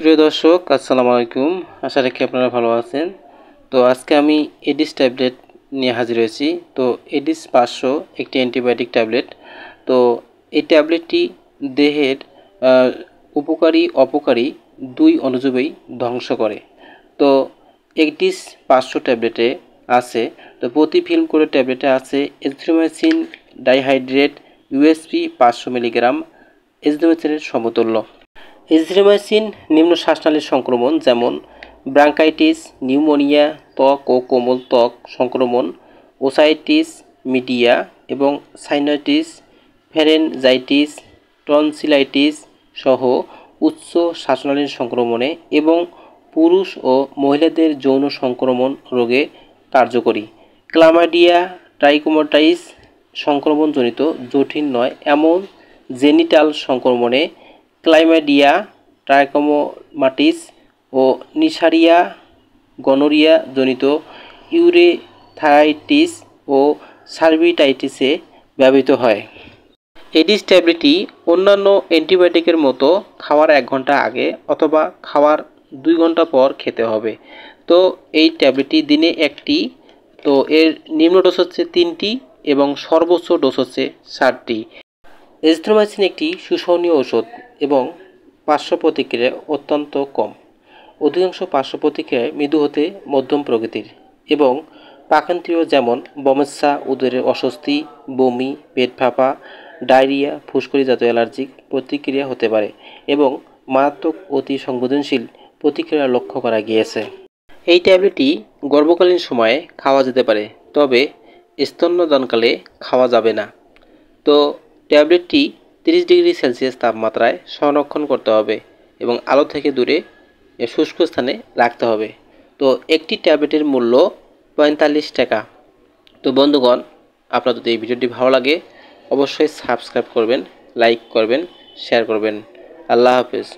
প্রিয় দর্শক, আসসালামু আলাইকুম। আশা রাখি আপনারা ভালো আছেন। তো আজকে আমি এডিস ট্যাবলেট নিয়ে হাজির হয়েছি। তো এডিস 500 একটি অ্যান্টিবায়োটিক ট্যাবলেট। তো এই ট্যাবলেটটি দেহের উপকারী অপকারী দুই অণুজীবই ধ্বংস করে। তো এডিস 500 ট্যাবলেটে আছে, তো প্রতি ফিল্ম করে ট্যাবলেটে আছে এজিথ্রোমাইসিন ডাইহাইড্রেট ইউএসপি 500 মিলিগ্রাম এজিথ্রোমাইসিনের সমতুল্য। এজিথ্রোমাইসিন নিম্ন শ্বাসনালীর সংক্রমণ যেমন ব্রঙ্কাইটিস, নিউমোনিয়া, ত্বক ও কোমল ত্বক সংক্রমণ, ওসাইটিস মিডিয়া এবং সাইনাইটিস, ফ্যারেনজাইটিস, টনসিলাইটিস সহ উচ্চ শ্বাসনালীর সংক্রমণে এবং পুরুষ ও মহিলাদের যৌন সংক্রমণ রোগে কার্যকরী। ক্লামাইডিয়া ট্রাইকোমোটাইস সংক্রমণজনিত জটিল নয় এমন জেনিটাল সংক্রমণে ক্লাইমাইডিয়া ট্রাইকোমাটিস ও নিশারিয়া গনোরিয়া জনিত ইউরেথাইটিস ও সার্ভিটাইটিসে ব্যবহৃত হয়। এডিস ট্যাবলেটটি অন্যান্য অ্যান্টিবায়োটিকের মতো খাওয়ার 1 ঘন্টা আগে অথবা খাওয়ার 2 ঘন্টা পর খেতে হবে। তো এই ট্যাবলেটটি দিনে একটি, তো এর নিম্ন ডোজ হচ্ছে 3টি এবং সর্বোচ্চ ডোজ হচ্ছে 7টি। এজিথ্রোমাইসিন একটি সুসহনীয় ঔষধ এবং পার্শ্ব প্রতিক্রিয়া অত্যন্ত কম। অধিকাংশ পার্শ্ব প্রতিক্রিয়ায় মৃদু হতে মধ্যম প্রকৃতির এবং পাকন্ত্রীয় যেমন বমস্যা, উদরের অস্বস্তি, বমি, পেট ফাঁপা, ডায়রিয়া, ফুসকুড়ি জাতীয় অ্যালার্জিক প্রতিক্রিয়া হতে পারে এবং মারাত্মক অতি সংবেদনশীল প্রতিক্রিয়া লক্ষ্য করা গিয়েছে। এই ট্যাবলেটটি গর্ভকালীন সময়ে খাওয়া যেতে পারে, তবে স্তন্যদানকালে খাওয়া যাবে না। তো ট্যাবলেটটি 30 ডিগ্রি সেলসিয়াস তাপমাত্রায় সংরক্ষণ করতে হবে এবং আলো থেকে দূরে শুষ্ক স্থানে রাখতে হবে। তো একটি ট্যাবলেটের মূল্য 45 টাকা। তো বন্ধুগণ, আপনার যদি এই ভিডিওটি ভালো লাগে অবশ্যই সাবস্ক্রাইব করবেন, লাইক করবেন, শেয়ার করবেন। আল্লাহ হাফেজ।